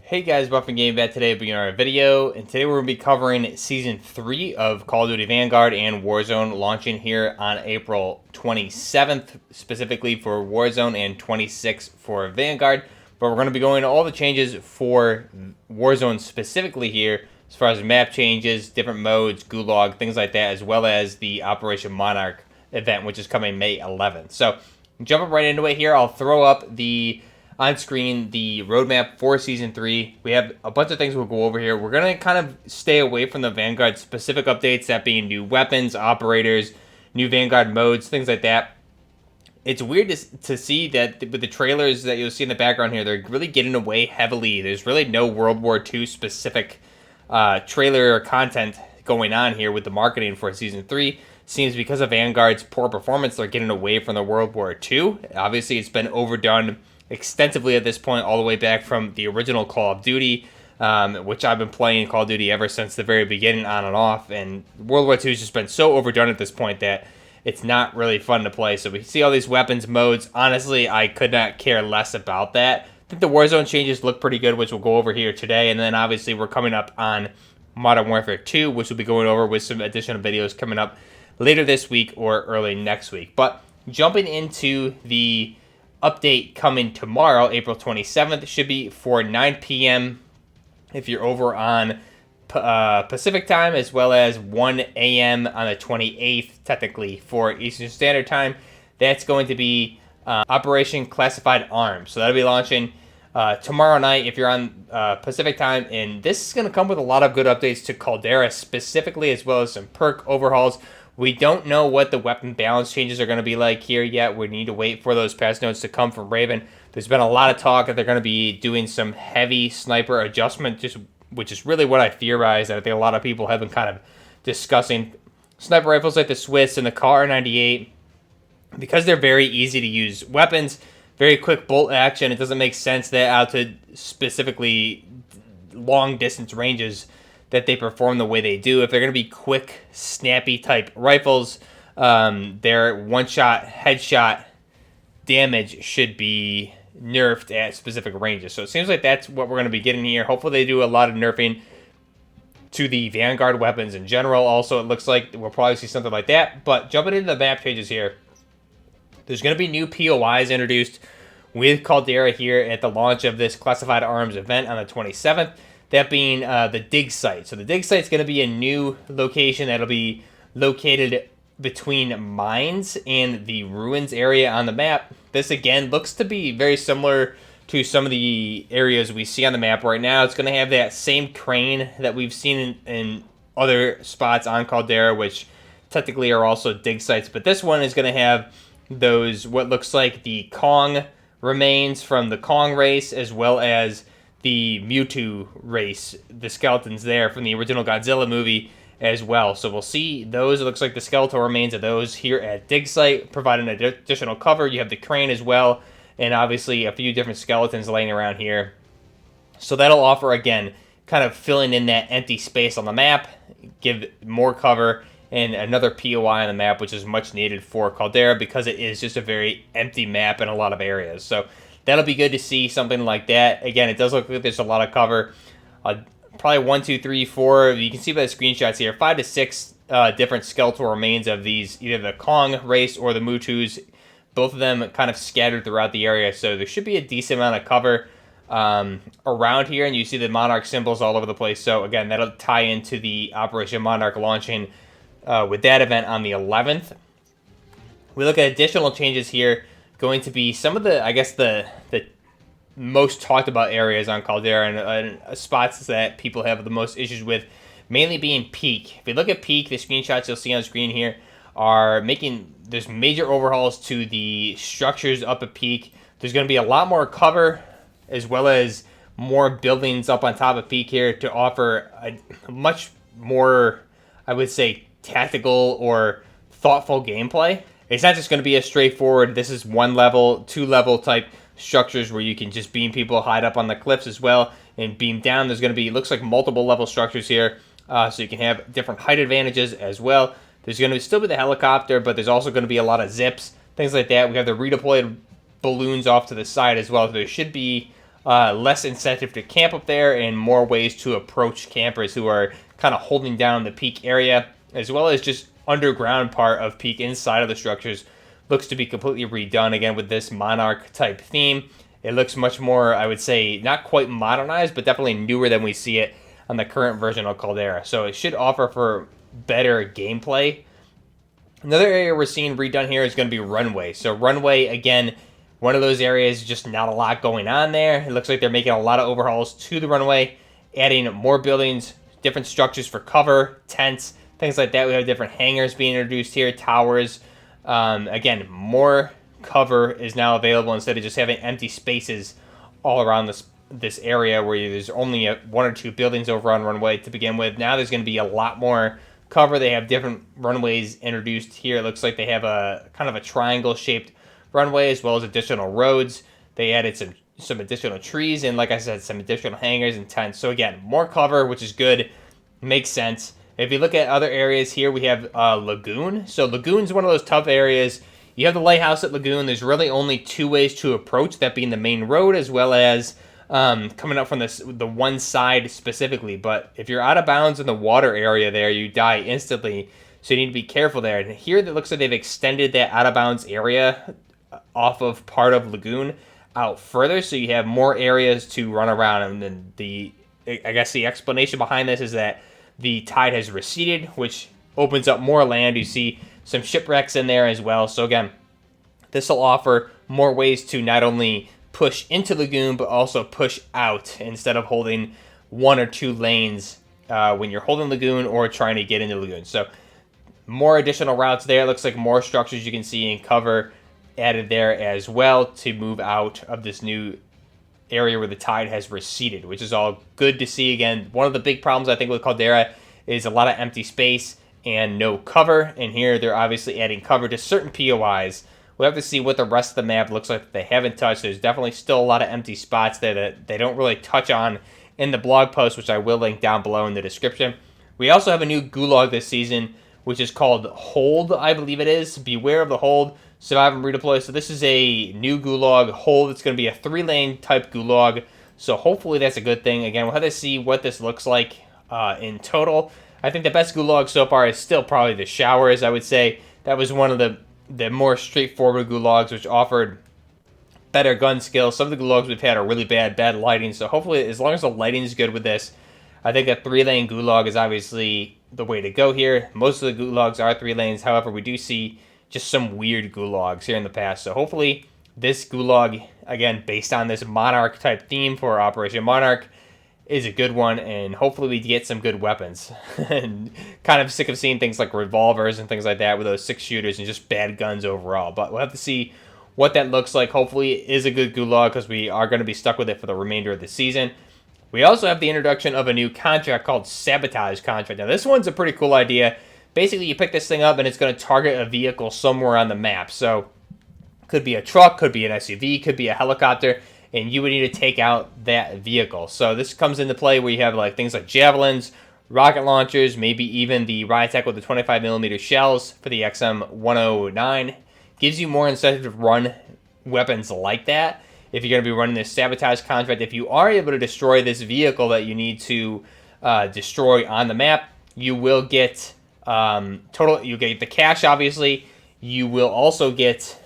Hey guys, Buffing Game Vet today, beginning our video, and today we're going to be covering Season 3 of Call of Duty Vanguard and Warzone, launching here on April 27th, specifically for Warzone, and 26th for Vanguard. But we're going to be going to all the changes for Warzone specifically here, as far as map changes, different modes, gulag, things like that, as well as the Operation Monarch event, which is coming May 11th. So, jumping right into it here, I'll throw up on screen the roadmap for Season 3. We have a bunch of things we'll go over here. We're going to kind of stay away from the Vanguard specific updates, that being new weapons, operators, new Vanguard modes, things like that. It's weird to see that with the trailers that you'll see in the background here, they're really getting away heavily. There's really no World War II specific trailer or content going on here with the marketing for Season 3. Seems because of Vanguard's poor performance, they're getting away from the World War II. Obviously, it's been overdone extensively at this point, all the way back from the original Call of Duty, which I've been playing Call of Duty ever since the very beginning, on and off, and World War II has just been so overdone at this point that it's not really fun to play. So we see all these weapons modes. Honestly, I could not care less about that. I think the Warzone changes look pretty good, which we'll go over here today, and then obviously we're coming up on Modern Warfare 2, which we'll be going over with some additional videos coming up later this week or early next week. But jumping into the update coming tomorrow, April 27th, should be for 9 p.m. if you're over on Pacific time, as well as 1 a.m. on the 28th, technically, for Eastern Standard Time. That's going to be Operation Classified Arms. So that'll be launching tomorrow night if you're on Pacific time, and this is going to come with a lot of good updates to Caldera specifically, as well as some perk overhauls. We don't know what the weapon balance changes are going to be like here yet. We need to wait for those patch notes to come from Raven. There's been a lot of talk that they're going to be doing some heavy sniper adjustment, which is really what I theorize, that I think a lot of people have been kind of discussing. Sniper rifles like the Swiss and the Kar-98, because they're very easy to use weapons, very quick bolt action, it doesn't make sense that out to specifically long distance ranges that they perform the way they do. If they're going to be quick, snappy type rifles, their one-shot, headshot damage should be nerfed at specific ranges. So it seems like that's what we're going to be getting here. Hopefully they do a lot of nerfing to the Vanguard weapons in general. Also, it looks like we'll probably see something like that. But jumping into the map changes here, there's going to be new POIs introduced with Caldera here at the launch of this Classified Arms event on the 27th. That being the dig site. So the dig site is going to be a new location that'll be located between mines and the ruins area on the map. This again looks to be very similar to some of the areas we see on the map right now. It's going to have that same crane that we've seen in other spots on Caldera, which technically are also dig sites. But this one is going to have those, what looks like the Kong remains from the Kong race, as well as the Mewtwo race, the skeletons there from the original Godzilla movie as well. So we'll see those. It looks like the skeletal remains of those here at dig site, providing additional cover. You have the crane as well, and obviously a few different skeletons laying around here. So that'll offer, again, kind of filling in that empty space on the map, give more cover, and another POI on the map, which is much needed for Caldera because it is just a very empty map in a lot of areas. So that'll be good to see something like that. Again, it does look like there's a lot of cover. Probably 1, 2, 3, 4. You can see by the screenshots here, 5 to 6 different skeletal remains of these, either the Kong race or the Mewtwo's. Both of them kind of scattered throughout the area, so there should be a decent amount of cover around here, and you see the Monarch symbols all over the place. So again, that'll tie into the Operation Monarch launching with that event on the 11th. We look at additional changes here. Going to be some of the, I guess, the most talked about areas on Caldera and spots that people have the most issues with, mainly being Peak. If you look at Peak, the screenshots you'll see on the screen here are there's major overhauls to the structures up at Peak. There's going to be a lot more cover, as well as more buildings up on top of Peak here to offer a much more, I would say, tactical or thoughtful gameplay. It's not just going to be a straightforward, this is 1 level, 2 level type structures where you can just beam people, hide up on the cliffs as well, and beam down. There's going to be, looks like, multiple level structures here, so you can have different height advantages as well. There's going to still be the helicopter, but there's also going to be a lot of zips, things like that. We have the redeployed balloons off to the side as well. So there should be less incentive to camp up there and more ways to approach campers who are kind of holding down the peak area, as well as just underground part of peak inside of the structures looks to be completely redone again with this Monarch type theme. It looks much more, I would say, not quite modernized, but definitely newer than we see it on the current version of Caldera. So it should offer for better gameplay. Another area we're seeing redone here is going to be Runway. So Runway, again, one of those areas, just not a lot going on there. It looks like they're making a lot of overhauls to the runway, adding more buildings, different structures for cover, tents, things like that. We have different hangars being introduced here, towers. Again, more cover is now available instead of just having empty spaces all around this area where there's only one or two buildings over on Runway to begin with. Now there's going to be a lot more cover. They have different runways introduced here. It looks like they have a kind of a triangle shaped runway as well as additional roads. They added some additional trees and, like I said, some additional hangars and tents. So again, more cover, which is good, makes sense. If you look at other areas here, we have Lagoon. So Lagoon's one of those tough areas. You have the lighthouse at Lagoon. There's really only two ways to approach, that being the main road as well as coming up from the one side specifically. But if you're out of bounds in the water area there, you die instantly. So you need to be careful there. And here it looks like they've extended that out of bounds area off of part of Lagoon out further, so you have more areas to run around. And then I guess the explanation behind this is that the tide has receded, which opens up more land. You see some shipwrecks in there as well. So again, this will offer more ways to not only push into Lagoon, but also push out instead of holding one or two lanes when you're holding Lagoon or trying to get into Lagoon. So more additional routes there. It looks like more structures you can see and cover added there as well to move out of this new area where the tide has receded, which is all good to see. Again, one of the big problems I think with Caldera is a lot of empty space and no cover, and here they're obviously adding cover to certain POIs. We'll have to see what the rest of the map looks like that they haven't touched. There's definitely still a lot of empty spots there that they don't really touch on in the blog post, which I will link down below in the description. We also have a new gulag this season, which is called Hold, I believe it is. Beware of the Hold. Survive and redeploy. So this is a new gulag Hold. It's going to be a 3-lane type gulag. So hopefully that's a good thing. Again, we'll have to see what this looks like in total. I think the best gulag so far is still probably the showers, I would say. That was one of the more straightforward gulags, which offered better gun skills. Some of the gulags we've had are really bad lighting. So hopefully, as long as the lighting is good with this, I think a 3-lane gulag is obviously the way to go here. Most of the gulags are 3 lanes. However, we do see just some weird gulags here in the past. So hopefully this gulag, again, based on this Monarch type theme for Operation Monarch, is a good one, and hopefully we get some good weapons. And kind of sick of seeing things like revolvers and things like that with those 6-shooters and just bad guns overall. But we'll have to see what that looks like. Hopefully it is a good gulag because we are going to be stuck with it for the remainder of the season. We also have the introduction of a new contract called Sabotage Contract. Now this one's a pretty cool idea. Basically, you pick this thing up and it's going to target a vehicle somewhere on the map. So, could be a truck, could be an SUV, could be a helicopter, and you would need to take out that vehicle. So, this comes into play where you have like things like javelins, rocket launchers, maybe even the Rytech with the 25mm shells for the XM109. Gives you more incentive to run weapons like that. If you're going to be running this Sabotage Contract, if you are able to destroy this vehicle that you need to destroy on the map, you will get you get the cash, obviously. You will also get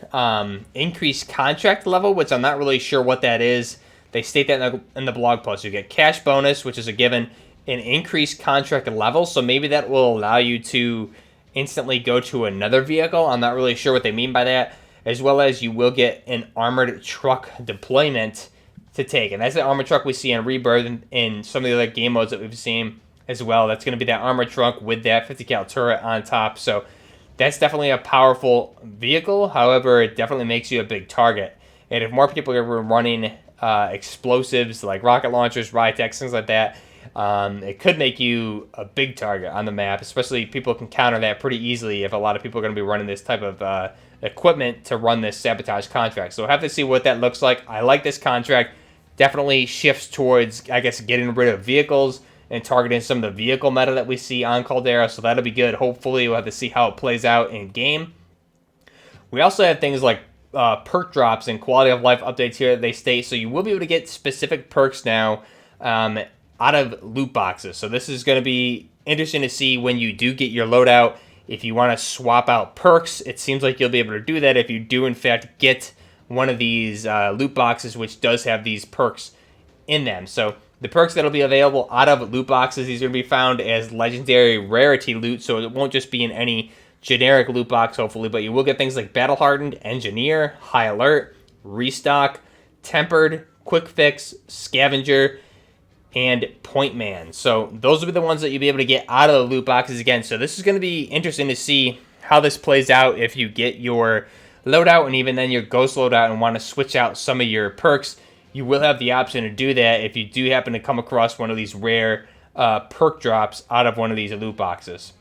increased contract level, which I'm not really sure what that is. They state that in the blog post. You get cash bonus, which is a given, an increased contract level. So maybe that will allow you to instantly go to another vehicle. I'm not really sure what they mean by that. As well as you will get an armored truck deployment to take. And that's the armored truck we see in Rebirth in some of the other game modes that we've seen as well. That's going to be that armored truck with that 50 cal turret on top. So that's definitely a powerful vehicle. However, it definitely makes you a big target. And if more people are running explosives like rocket launchers, Rytech, things like that, it could make you a big target on the map. Especially people can counter that pretty easily if a lot of people are going to be running this type of equipment to run this Sabotage Contract. So we'll have to see what that looks like. I like this contract. Definitely shifts towards, I guess, getting rid of vehicles and targeting some of the vehicle meta that we see on Caldera, so that'll be good. Hopefully, we'll have to see how it plays out in game. We also have things like perk drops and quality of life updates here they state. So you will be able to get specific perks now out of loot boxes. So this is going to be interesting to see when you do get your loadout. If you want to swap out perks, it seems like you'll be able to do that if you do in fact get one of these loot boxes, which does have these perks in them. So the perks that'll be available out of loot boxes, these are going to be found as legendary rarity loot. So it won't just be in any generic loot box, hopefully, but you will get things like Battle Hardened, Engineer, High Alert, Restock, Tempered, Quick Fix, Scavenger, and Point Man. So those will be the ones that you'll be able to get out of the loot boxes again. So this is going to be interesting to see how this plays out if you get your loadout and even then your ghost loadout and want to switch out some of your perks. You will have the option to do that if you do happen to come across one of these rare perk drops out of one of these loot boxes.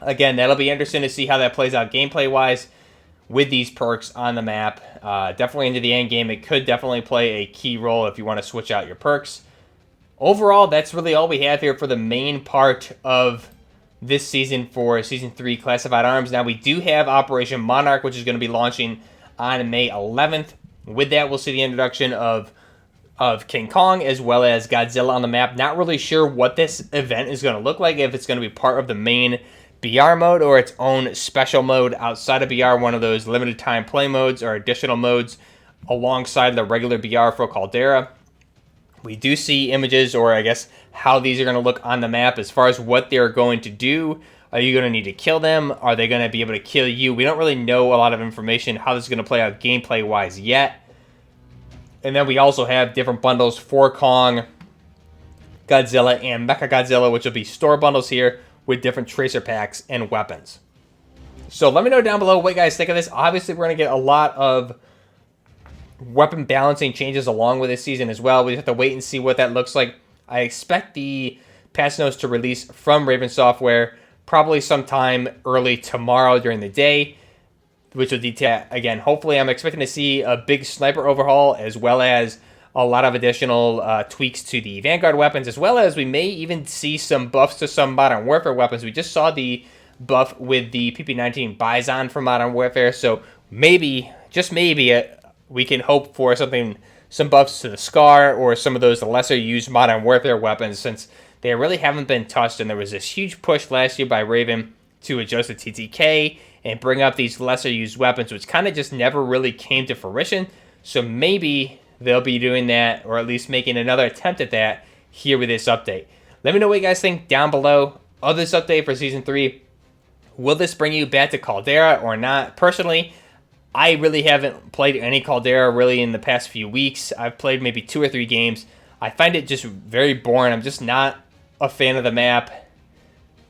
Again, that'll be interesting to see how that plays out gameplay-wise with these perks on the map. Definitely into the end game, it could definitely play a key role if you want to switch out your perks. Overall, that's really all we have here for the main part of this season for Season 3 Classified Arms. Now, we do have Operation Monarch, which is going to be launching on May 11th. With that, we'll see the introduction of King Kong as well as Godzilla on the map. Not really sure what this event is going to look like, if it's going to be part of the main BR mode or its own special mode outside of BR, one of those limited time play modes or additional modes alongside the regular BR for Caldera. We do see images, or I guess how these are going to look on the map as far as what they're going to do. Are you going to need to kill them? Are they going to be able to kill you? We don't really know a lot of information how this is going to play out gameplay-wise yet. And then we also have different bundles for Kong, Godzilla, and Mechagodzilla, which will be store bundles here with different tracer packs and weapons. So let me know down below what you guys think of this. Obviously, we're going to get a lot of weapon balancing changes along with this season as well. We have to wait and see what that looks like. I expect the patch notes to release from Raven Software probably sometime early tomorrow during the day, which will detail, again, hopefully I'm expecting to see a big sniper overhaul as well as a lot of additional tweaks to the Vanguard weapons, as well as we may even see some buffs to some Modern Warfare weapons. We just saw the buff with the PP19 Bison from Modern Warfare, so maybe, just maybe, we can hope for some buffs to the Scar or some of those lesser used Modern Warfare weapons, since they really haven't been touched, and there was this huge push last year by Raven to adjust the TTK and bring up these lesser used weapons, which kind of just never really came to fruition. So maybe they'll be doing that, or at least making another attempt at that here with this update. Let me know what you guys think down below of this update for Season 3. Will this bring you back to Caldera or not? Personally, I really haven't played any Caldera really in the past few weeks. I've played maybe 2 or 3 games. I find it just very boring. I'm just not a fan of the map.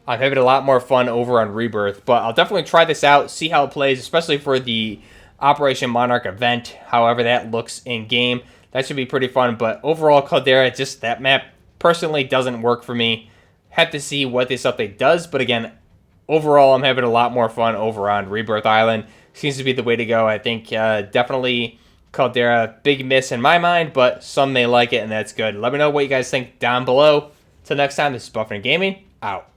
I'm having a lot more fun over on Rebirth, but I'll definitely try this out, see how it plays, especially for the Operation Monarch event, however that looks in game. That should be pretty fun, but overall Caldera, just that map personally doesn't work for me. Have to see what this update does, but again, overall I'm having a lot more fun over on Rebirth Island. Seems to be the way to go. I think definitely Caldera, big miss in my mind, but some may like it, and that's good. Let me know what you guys think down below. Till next time, this is Buffin Gaming, out.